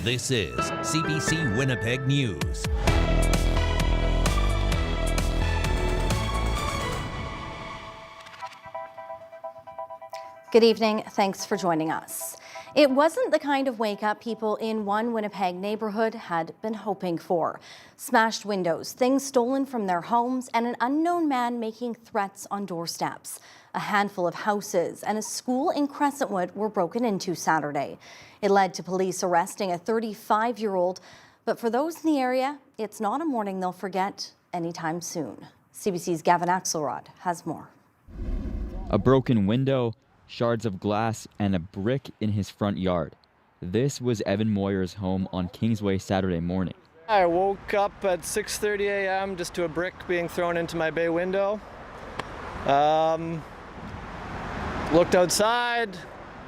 This is CBC Winnipeg News. Good evening. Thanks for joining us. It wasn't the kind of wake-up people in one Winnipeg neighborhood had been hoping for. Smashed windows, things stolen from their homes, and an unknown man making threats on doorsteps. A handful of houses and a school in Crescentwood were broken into Saturday. It led to police arresting a 35-year-old, but for those in the area, it's not a morning they'll forget anytime soon. CBC's Gavin Axelrod has more. A broken window, shards of glass, and a brick in his front yard. This was Evan Moyer's home on Kingsway Saturday morning. I woke up at 6:30 a.m. just to a brick being thrown into my bay window. Looked outside.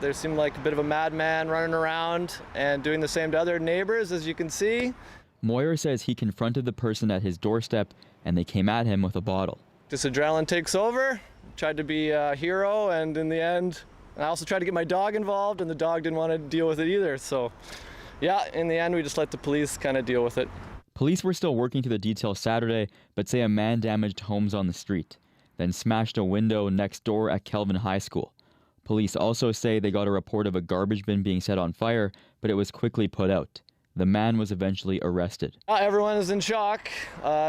There seemed like a bit of a madman running around and doing the same to other neighbors, as you can see. Moyer says he confronted the person at his doorstep and they came at him with a bottle. This adrenaline takes over. Tried to be a hero, and in the end, I also tried to get my dog involved, and the dog didn't want to deal with it either. So, yeah, in the end, we just let the police kind of deal with it. Police were still working to the details Saturday, but say a man damaged homes on the street, then smashed a window next door at Kelvin High School. Police also say they got a report of a garbage bin being set on fire, but it was quickly put out. The man was eventually arrested. Everyone is in shock.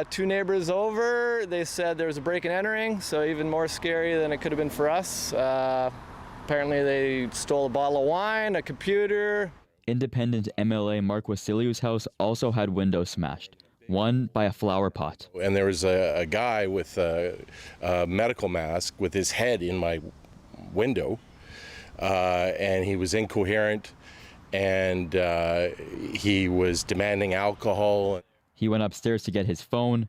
Two neighbors over, they said there was a break and entering, so even more scary than it could have been for us. Apparently they stole a bottle of wine, a computer. Independent MLA Mark Wasiliu's house also had windows smashed, one by a flower pot. And there was a guy with a medical mask with his head in my window, and he was incoherent. And he was demanding alcohol. He went upstairs to get his phone.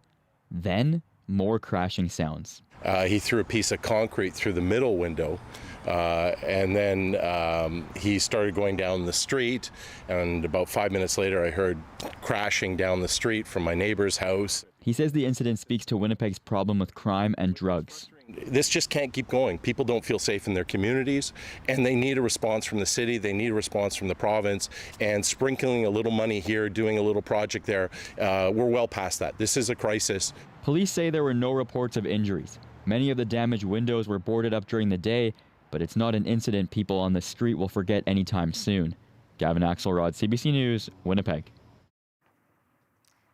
Then, more crashing sounds. He threw a piece of concrete through the middle window. And then he started going down the street. And about 5 minutes later, I heard crashing down the street from my neighbor's house. He says the incident speaks to Winnipeg's problem with crime and drugs. This just can't keep going. People don't feel safe in their communities, and they need a response from the city. They need a response from the province, and sprinkling a little money here, doing a little project there, we're well past that. This is a crisis. Police say there were no reports of injuries. Many of the damaged windows were boarded up during the day, but it's not an incident people on the street will forget anytime soon. Gavin Axelrod, CBC News, Winnipeg.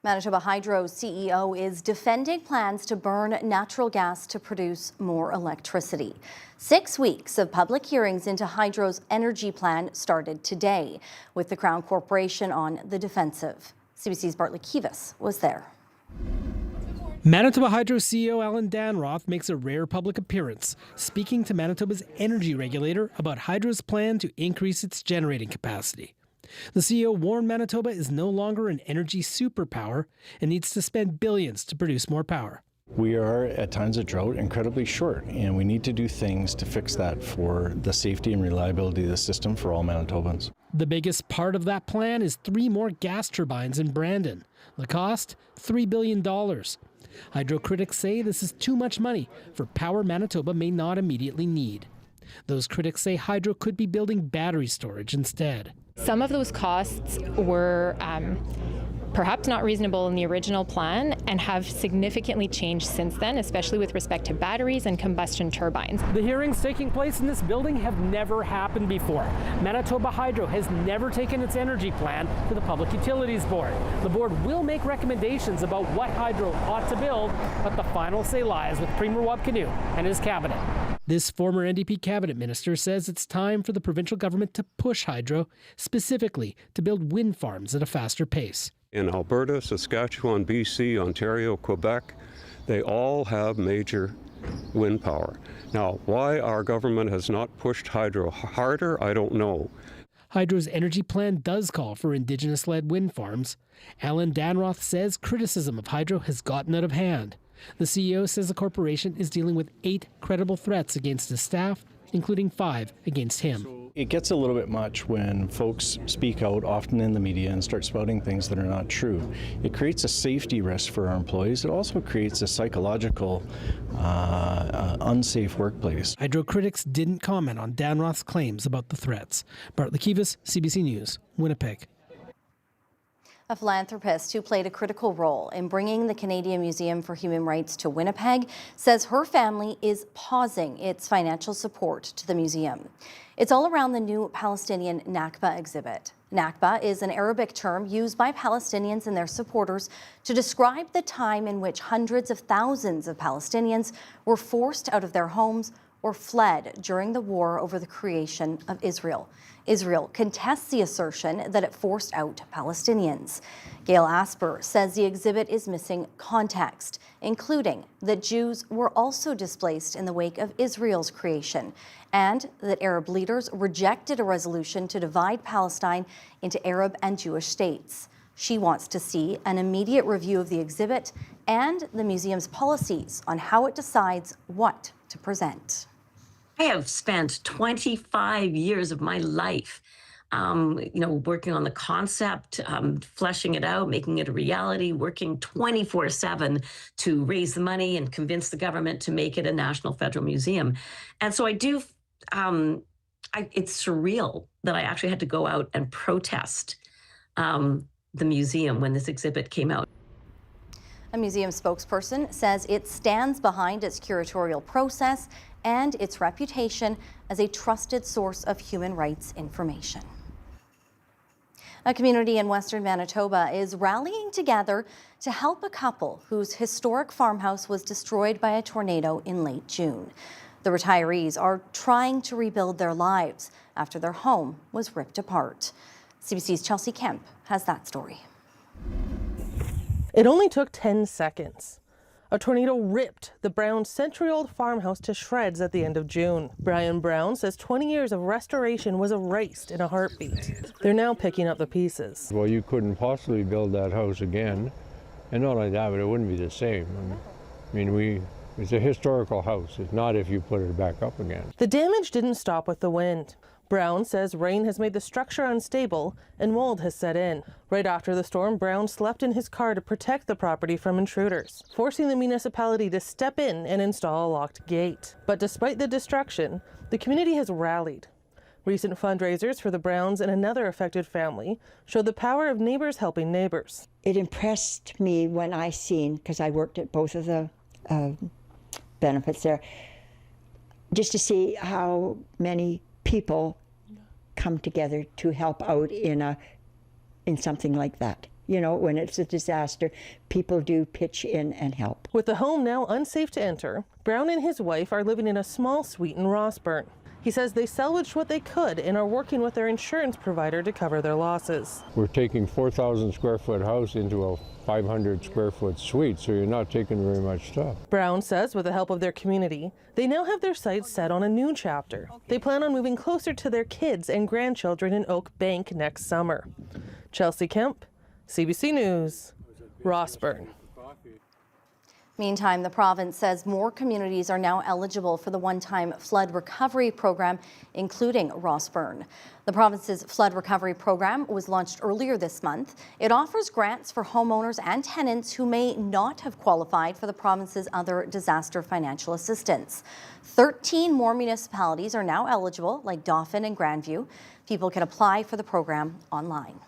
Manitoba Hydro's CEO is defending plans to burn natural gas to produce more electricity. 6 weeks of public hearings into Hydro's energy plan started today, with the Crown Corporation on the defensive. CBC's Bartley Kivas was there. Manitoba Hydro CEO Alan Danroth makes a rare public appearance, speaking to Manitoba's energy regulator about Hydro's plan to increase its generating capacity. The CEO warned Manitoba is no longer an energy superpower and needs to spend billions to produce more power. We are, at times of drought, incredibly short, and we need to do things to fix that for the safety and reliability of the system for all Manitobans. The biggest part of that plan is 3 more gas turbines in Brandon. The cost, $3 billion. Hydro critics say this is too much money for power Manitoba may not immediately need. Those critics say Hydro could be building battery storage instead. Some of those costs were perhaps not reasonable in the original plan and have significantly changed since then, especially with respect to batteries and combustion turbines. The hearings taking place in this building have never happened before. Manitoba Hydro has never taken its energy plan to the Public Utilities Board. The board will make recommendations about what Hydro ought to build, but the final say lies with Premier Wabkanu and his cabinet. This former NDP cabinet minister says it's time for the provincial government to push Hydro, specifically to build wind farms at a faster pace. In Alberta, Saskatchewan, BC, Ontario, Quebec, they all have major wind power. Now, why our government has not pushed Hydro harder, I don't know. Hydro's energy plan does call for Indigenous-led wind farms. Alan Danroth says criticism of Hydro has gotten out of hand. The CEO says the corporation is dealing with 8 credible threats against his staff, including 5 against him. It gets a little bit much when folks speak out, often in the media, and start spouting things that are not true. It creates a safety risk for our employees. It also creates a psychological, unsafe workplace. Hydro critics didn't comment on Danroth's claims about the threats. Bartley Kivas, CBC News, Winnipeg. A philanthropist who played a critical role in bringing the Canadian Museum for Human Rights to Winnipeg says her family is pausing its financial support to the museum. It's all around the new Palestinian Nakba exhibit. Nakba is an Arabic term used by Palestinians and their supporters to describe the time in which hundreds of thousands of Palestinians were forced out of their homes or fled during the war over the creation of Israel. Israel contests the assertion that it forced out Palestinians. Gail Asper says the exhibit is missing context, including that Jews were also displaced in the wake of Israel's creation, and that Arab leaders rejected a resolution to divide Palestine into Arab and Jewish states. She wants to see an immediate review of the exhibit and the museum's policies on how it decides what to present. I have spent 25 years of my life, working on the concept, fleshing it out, making it a reality, working 24/7 to raise the money and convince the government to make it a national federal museum. And so I do, it's surreal that I actually had to go out and protest the museum when this exhibit came out. A museum spokesperson says it stands behind its curatorial process and its reputation as a trusted source of human rights information. A community in Western Manitoba is rallying together to help a couple whose historic farmhouse was destroyed by a tornado in late June. The retirees are trying to rebuild their lives after their home was ripped apart. CBC's Chelsea Kemp has that story. It only took 10 seconds. A tornado ripped the Brown century-old farmhouse to shreds at the end of June. Brian Brown says 20 years of restoration was erased in a heartbeat. They're now picking up the pieces. Well, you couldn't possibly build that house again. And not only that, but it wouldn't be the same. It's a historical house. It's not if you put it back up again. The damage didn't stop with the wind. Brown says rain has made the structure unstable and mold has set in. Right after the storm, Brown slept in his car to protect the property from intruders, forcing the municipality to step in and install a locked gate. But despite the destruction, the community has rallied. Recent fundraisers for the Browns and another affected family showed the power of neighbors helping neighbors. It impressed me when I seen, because I worked at both of the benefits there, just to see how many people come together to help out in something like that. You know, when it's a disaster, people do pitch in and help. With the home now unsafe to enter, Brown and his wife are living in a small suite in Rossburn. He says they salvaged what they could and are working with their insurance provider to cover their losses. We're taking 4,000 square foot house into a 500 square foot suite, so you're not taking very much stuff. Brown says with the help of their community, they now have their sights set on a new chapter. They plan on moving closer to their kids and grandchildren in Oak Bank next summer. Chelsea Kemp, CBC News, Rossburn. Meantime, the province says more communities are now eligible for the one-time flood recovery program, including Rossburn. The province's flood recovery program was launched earlier this month. It offers grants for homeowners and tenants who may not have qualified for the province's other disaster financial assistance. 13 more municipalities are now eligible, like Dauphin and Grandview. People can apply for the program online.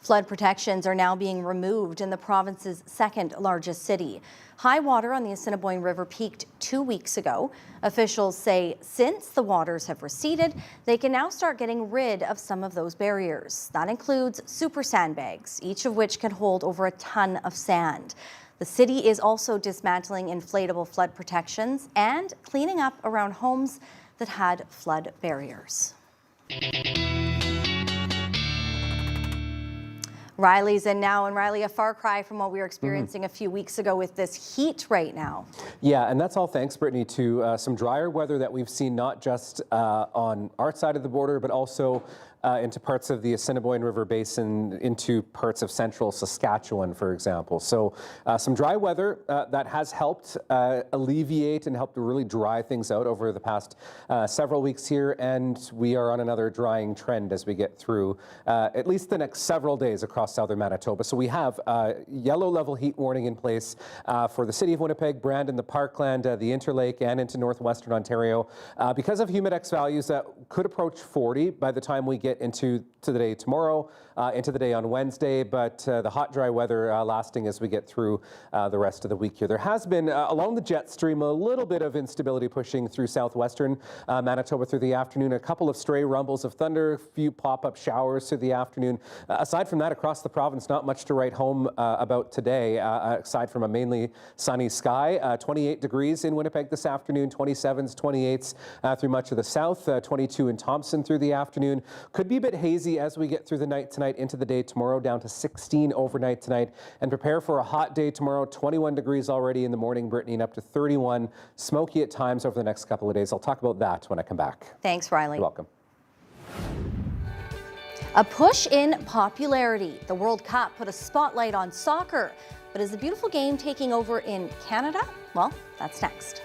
Flood protections are now being removed in the province's second largest city. High water on the Assiniboine River peaked 2 weeks ago. Officials say since the waters have receded, they can now start getting rid of some of those barriers. That includes super sandbags, each of which can hold over a ton of sand. The city is also dismantling inflatable flood protections and cleaning up around homes that had flood barriers. Riley's in now, and Riley, a far cry from what we were experiencing a few weeks ago with this heat right now. Yeah, and that's all thanks, Brittany, to some drier weather that we've seen not just on our side of the border, but also into parts of the Assiniboine River Basin, into parts of central Saskatchewan, for example. So some dry weather that has helped alleviate and helped to really dry things out over the past several weeks here, and we are on another drying trend as we get through at least the next several days across southern Manitoba. So we have yellow level heat warning in place for the city of Winnipeg, Brandon, the Parkland, the Interlake, and into northwestern Ontario because of humidex values that could approach 40 by the time we get into the day tomorrow, into the day on Wednesday, but the hot, dry weather lasting as we get through the rest of the week here. There has been, along the jet stream, a little bit of instability pushing through southwestern Manitoba through the afternoon. A couple of stray rumbles of thunder, a few pop-up showers through the afternoon. Aside from that, across the province, not much to write home about today, aside from a mainly sunny sky. 28 degrees in Winnipeg this afternoon, 27s, 28s through much of the south, 22 in Thompson through the afternoon. Could be a bit hazy as we get through the night tonight into the day tomorrow, down to 16 overnight tonight. And prepare for a hot day tomorrow, 21 degrees already in the morning, Brittany, and up to 31, smoky at times over the next couple of days. I'll talk about that when I come back. Thanks, Riley. You're welcome. A push in popularity. The World Cup put a spotlight on soccer, but is the beautiful game taking over in Canada? Well, that's next.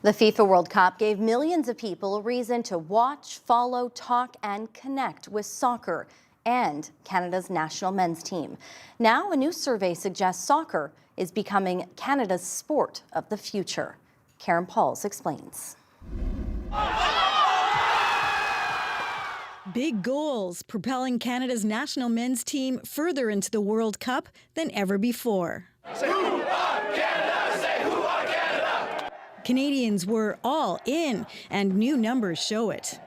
The FIFA World Cup gave millions of people a reason to watch, follow, talk, and connect with soccer and Canada's national men's team. Now, a new survey suggests soccer is becoming Canada's sport of the future. Karen Pauls explains. Big goals propelling Canada's national men's team further into the World Cup than ever before. Say who are Canada? Say who are Canada? Canadians were all in, and new numbers show it.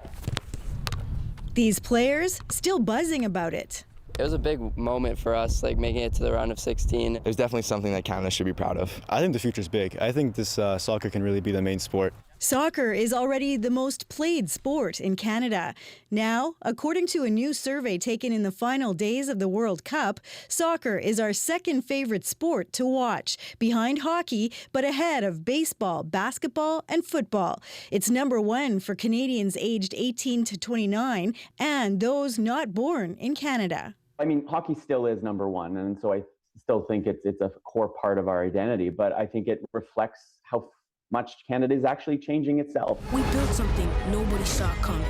These players still buzzing about it. It was a big moment for us, like making it to the round of 16. It was definitely something that Canada should be proud of. I think the future's big. I think this soccer can really be the main sport. Soccer is already the most played sport in Canada. Now, according to a new survey taken in the final days of the World Cup, soccer is our second favorite sport to watch, behind hockey, but ahead of baseball, basketball, and football. It's number one for Canadians aged 18 to 29 and those not born in Canada. I mean, hockey still is number one, and so I still think it's a core part of our identity, but I think it reflects how much Canada is actually changing itself. We built something nobody saw coming,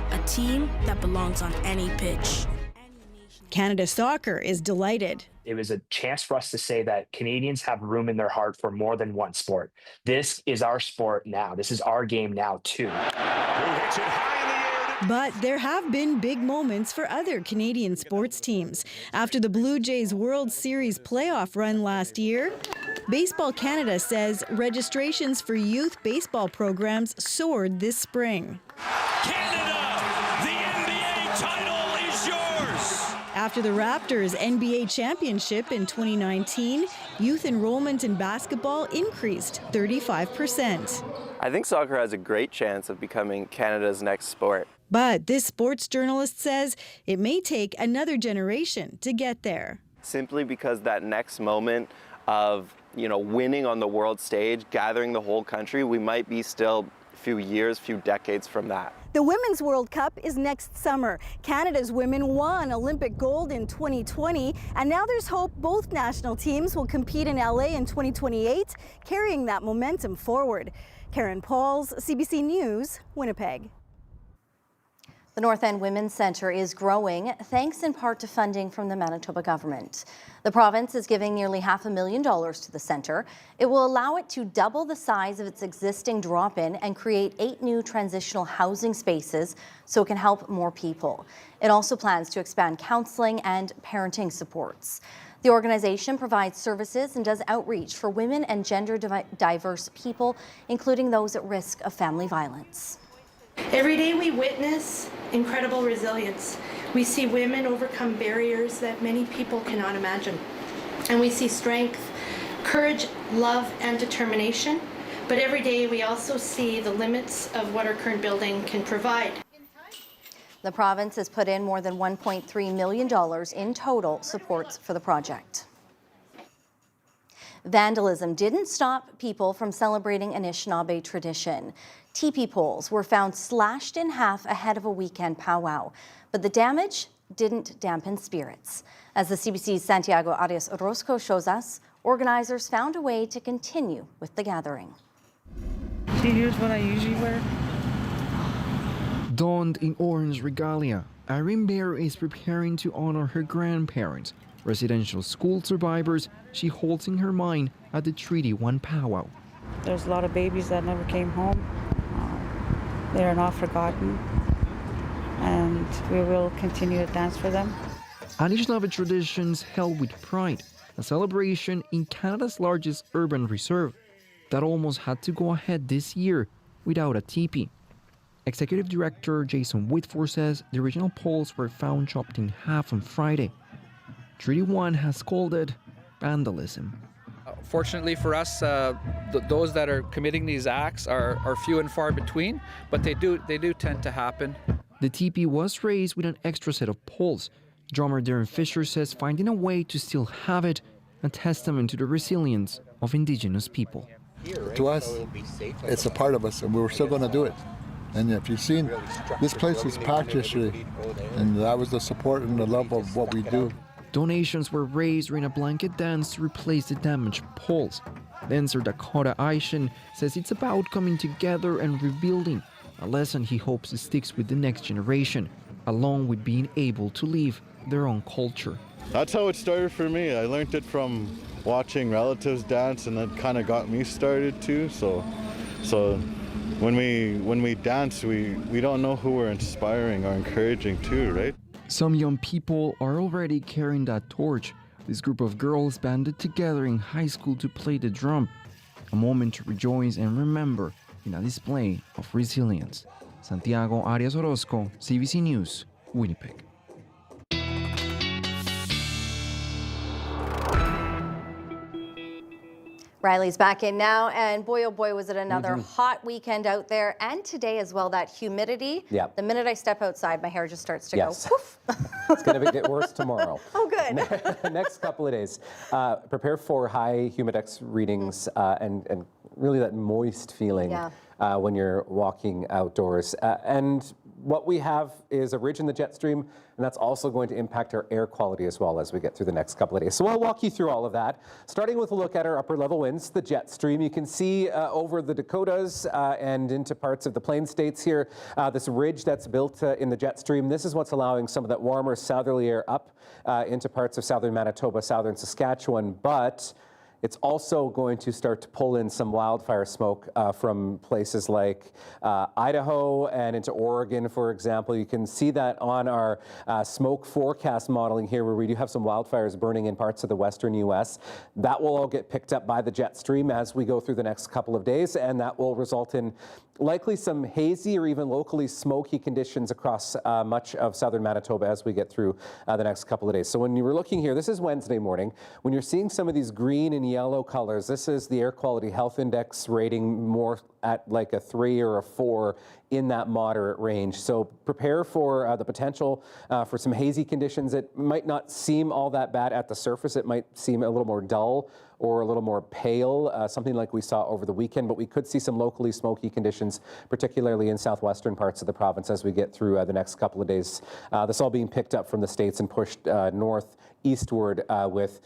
a team that belongs on any pitch. Canada Soccer is delighted. It was a chance for us to say that Canadians have room in their heart for more than one sport. This is our sport now. This is our game now, too. But there have been big moments for other Canadian sports teams. After the Blue Jays World Series playoff run last year, Baseball Canada says registrations for youth baseball programs soared this spring. Canada, the NBA title is yours! After the Raptors' NBA championship in 2019, youth enrollment in basketball increased 35%. I think soccer has a great chance of becoming Canada's next sport. But this sports journalist says it may take another generation to get there. Simply because that next moment of, winning on the world stage, gathering the whole country, we might be still a few years, few decades from that. The Women's World Cup is next summer. Canada's women won Olympic gold in 2020, and now there's hope both national teams will compete in LA in 2028, carrying that momentum forward. Karen Pauls, CBC News, Winnipeg. The North End Women's Centre is growing, thanks in part to funding from the Manitoba government. The province is giving nearly $500,000 to the centre. It will allow it to double the size of its existing drop-in and create 8 new transitional housing spaces so it can help more people. It also plans to expand counselling and parenting supports. The organization provides services and does outreach for women and gender-diverse people, including those at risk of family violence. Every day we witness incredible resilience. We see women overcome barriers that many people cannot imagine. And we see strength, courage, love, and determination. But every day we also see the limits of what our current building can provide. The province has put in more than $1.3 million in total supports for the project. Vandalism didn't stop people from celebrating Anishinaabe tradition. Teepee poles were found slashed in half ahead of a weekend powwow, but the damage didn't dampen spirits. As the CBC's Santiago Arias Orozco shows us, organizers found a way to continue with the gathering. Do you use what I usually wear? Donned in orange regalia, Irene Bear is preparing to honor her grandparents, residential school survivors she holds in her mind at the Treaty 1 powwow. There's a lot of babies that never came home. They are not forgotten, and we will continue to dance for them. Anishinaabe traditions held with pride, a celebration in Canada's largest urban reserve that almost had to go ahead this year without a teepee. Executive Director Jason Whitford says the original poles were found chopped in half on Friday. Treaty 1 has called it vandalism. Fortunately for us, those that are committing these acts are few and far between, but they do tend to happen. The teepee was raised with an extra set of poles. Drummer Darren Fisher says finding a way to still have it, a testament to the resilience of Indigenous people. To us, it's a part of us, and we're still going to do it. And if you've seen, this place was packed yesterday, and that was the support and the love of what we do. Donations were raised during a blanket dance to replace the damaged poles. Dancer Dakota Aishin says it's about coming together and rebuilding, a lesson he hopes sticks with the next generation, along with being able to live their own culture. That's how it started for me. I learned it from watching relatives dance, and that kind of got me started too. So when we dance, we don't know who we're inspiring or encouraging too, right? Some young people are already carrying that torch. This group of girls banded together in high school to play the drum. A moment to rejoice and remember in a display of resilience. Santiago Arias Orozco, CBC News, Winnipeg. Riley's back in now, and boy, oh boy, was it another hot weekend out there, and today as well, that humidity. Yeah. The minute I step outside, my hair just starts to Yes. go poof. It's going to get worse tomorrow. Oh, good. Next couple of days. Prepare for high humidex readings and really that moist feeling when you're walking outdoors. And what we have is a ridge in the jet stream, and that's also going to impact our air quality as well as we get through the next couple of days. So I'll walk you through all of that, starting with a look at our upper level winds, the jet stream. You can see over the Dakotas and into parts of the Plain States here, this ridge that's built in the jet stream. This is what's allowing some of that warmer southerly air up into parts of southern Manitoba, southern Saskatchewan, but it's also going to start to pull in some wildfire smoke from places like Idaho and into Oregon, for example. You can see that on our smoke forecast modeling here, where we do have some wildfires burning in parts of the western U.S. That will all get picked up by the jet stream as we go through the next couple of days, and that will result in likely some hazy or even locally smoky conditions across much of southern Manitoba as we get through the next couple of days. So when you were looking here, this is Wednesday morning. When you're seeing some of these green and yellow colors, this is the air quality health index rating more at like a 3 or a 4 in that moderate range. So prepare for the potential for some hazy conditions. It might not seem all that bad at the surface. It might seem a little more dull or a little more pale, something like we saw over the weekend, but we could see some locally smoky conditions, particularly in southwestern parts of the province as we get through the next couple of days. This all being picked up from the States and pushed northeastward with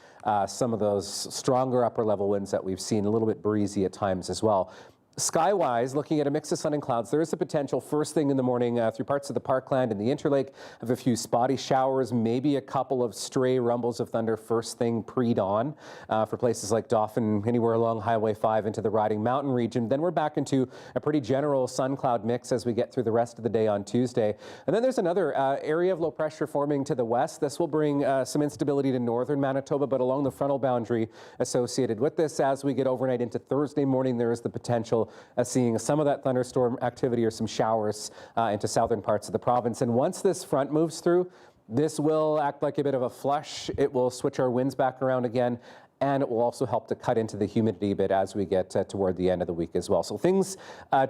some of those stronger upper level winds that we've seen, a little bit breezy at times as well. Skywise, looking at a mix of sun and clouds, there is the potential first thing in the morning through parts of the Parkland and the Interlake of a few spotty showers, maybe a couple of stray rumbles of thunder first thing pre-dawn for places like Dauphin, anywhere along Highway 5 into the Riding Mountain region. Then we're back into a pretty general sun-cloud mix as we get through the rest of the day on Tuesday. And then there's another area of low pressure forming to the west. This will bring some instability to northern Manitoba, but along the frontal boundary associated with this as we get overnight into Thursday morning, there is the potential seeing some of that thunderstorm activity or some showers into southern parts of the province. And once this front moves through, this will act like a bit of a flush. It will switch our winds back around again, and it will also help to cut into the humidity a bit as we get toward the end of the week as well. So things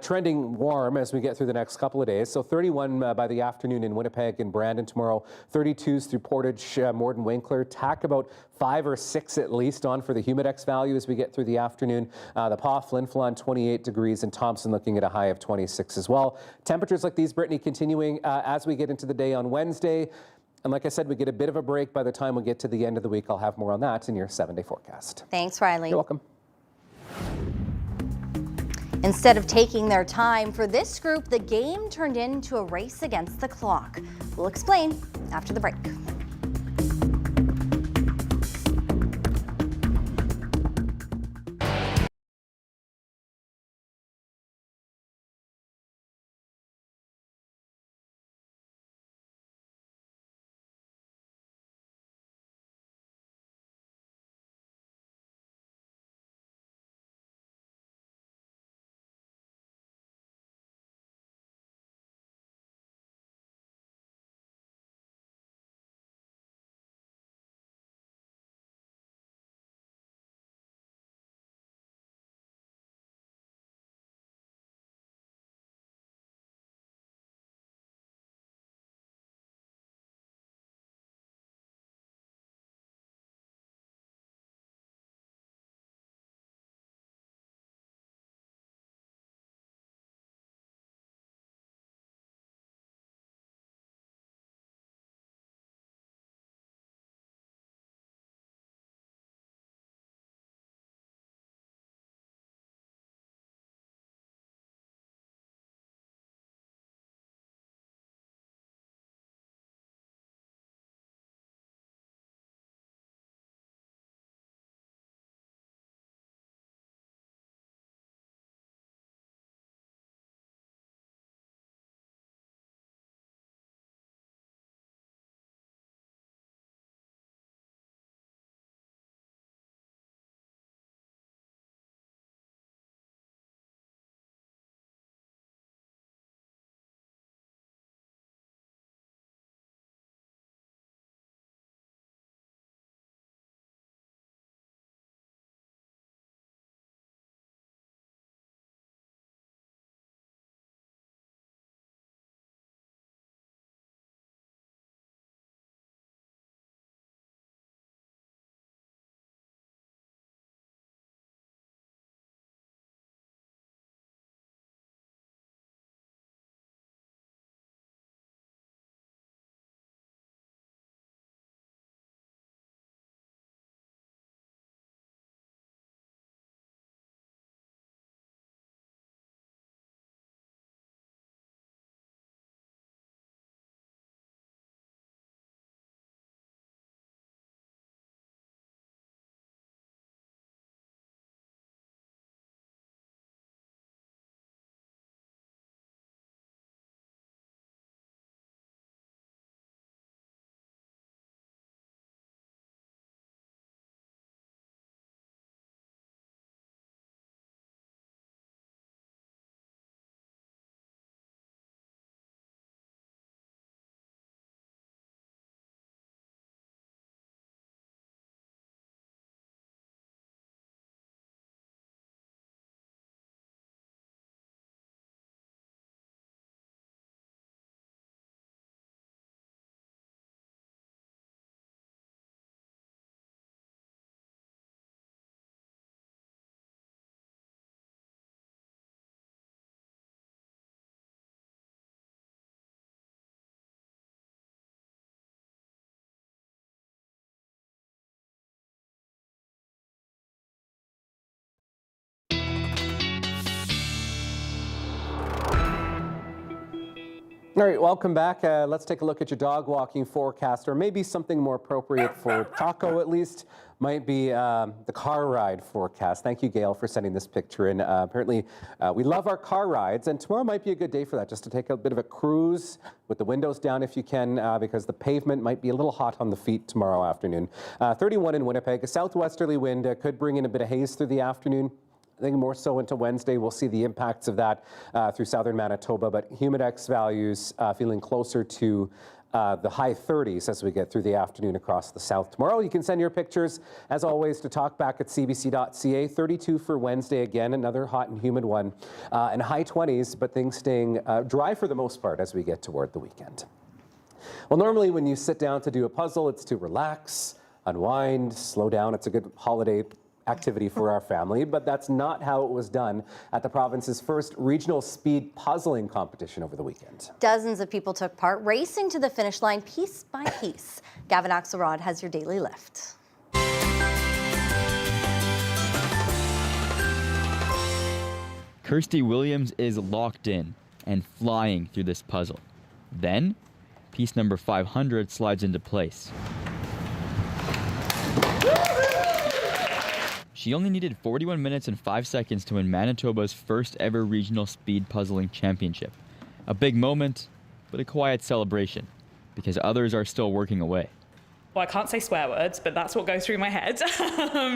trending warm as we get through the next couple of days. So 31 by the afternoon in Winnipeg and Brandon tomorrow, 32s through Portage, Morden, Winkler, tack about 5 or 6 at least on for the humidex value as we get through the afternoon. The Paw, Flin Flon, 28 degrees, and Thompson looking at a high of 26 as well. Temperatures like these, Brittany, continuing as we get into the day on Wednesday. And like I said, we get a bit of a break by the time we get to the end of the week. I'll have more on that in your 7-day forecast. Thanks, Riley. You're welcome. Instead of taking their time, for this group, the game turned into a race against the clock. We'll explain after the break. All right, welcome back. Let's take a look at your dog walking forecast, or maybe something more appropriate for Taco at least, might be the car ride forecast. Thank you, Gail, for sending this picture in. Apparently, we love our car rides, and tomorrow might be a good day for that, just to take a bit of a cruise with the windows down if you can, because the pavement might be a little hot on the feet tomorrow afternoon. 31 in Winnipeg. A southwesterly wind could bring in a bit of haze through the afternoon. I think more so into Wednesday, we'll see the impacts of that through southern Manitoba, but humidex values feeling closer to the high 30s as we get through the afternoon across the south. Tomorrow, you can send your pictures, as always, to talkback at cbc.ca. 32 for Wednesday again, another hot and humid one, and high 20s, but things staying dry for the most part as we get toward the weekend. Well, normally when you sit down to do a puzzle, it's to relax, unwind, slow down. It's a good holiday activity for our family, but that's not how it was done at the province's first regional speed puzzling competition over the weekend. Dozens of people took part, racing to the finish line piece by piece. Gavin Axelrod has your daily lift. Kirsty Williams is locked in and flying through this puzzle. Then, piece number 500 slides into place. She only needed 41 minutes and 5 seconds to win Manitoba's first ever regional speed puzzling championship. A big moment, but a quiet celebration, because others are still working away. Well, I can't say swear words, but that's what goes through my head.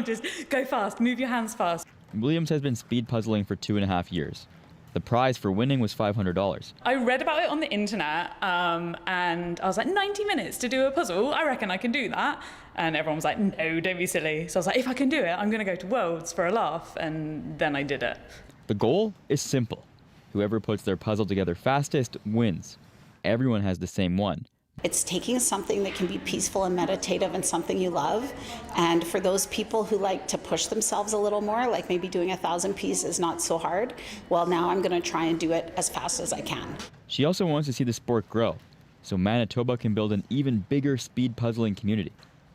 Just go fast, move your hands fast. Williams has been speed puzzling for 2.5 years. The prize for winning was $500. I read about it on the internet, and I was like, 90 minutes to do a puzzle? I reckon I can do that. And everyone was like, no, don't be silly. So I was like, if I can do it, I'm going to go to Worlds for a laugh. And then I did it. The goal is simple. Whoever puts their puzzle together fastest wins. Everyone has the same one. It's taking something that can be peaceful and meditative and something you love. And for those people who like to push themselves a little more, like maybe doing 1,000 pieces is not so hard, well, now I'm going to try and do it as fast as I can. She also wants to see the sport grow, so Manitoba can build an even bigger speed puzzling community,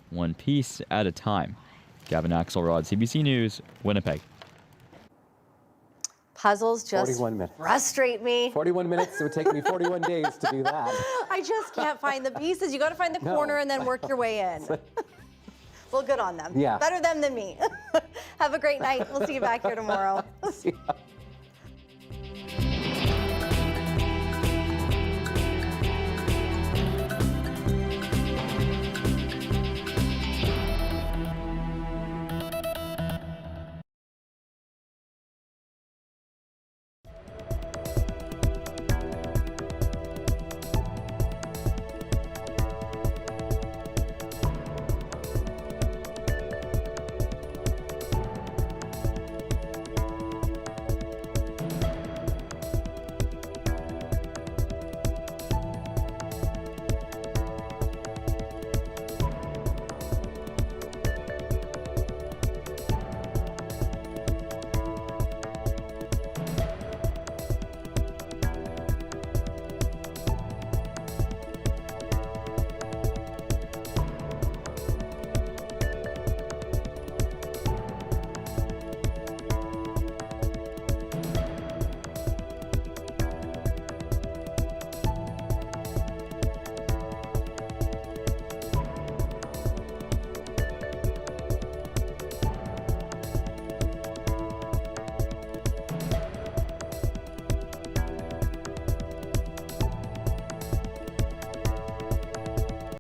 one piece at a time. Gavin Axelrod, CBC News, Winnipeg. Puzzles just 41 minutes. Frustrate me. 41 minutes, it would take me 41 days to do that. I just can't find the pieces. You got to find the corner and then work your way in. Well, good on them. Yeah. Better them than me. Have a great night. We'll see you back here tomorrow. See ya.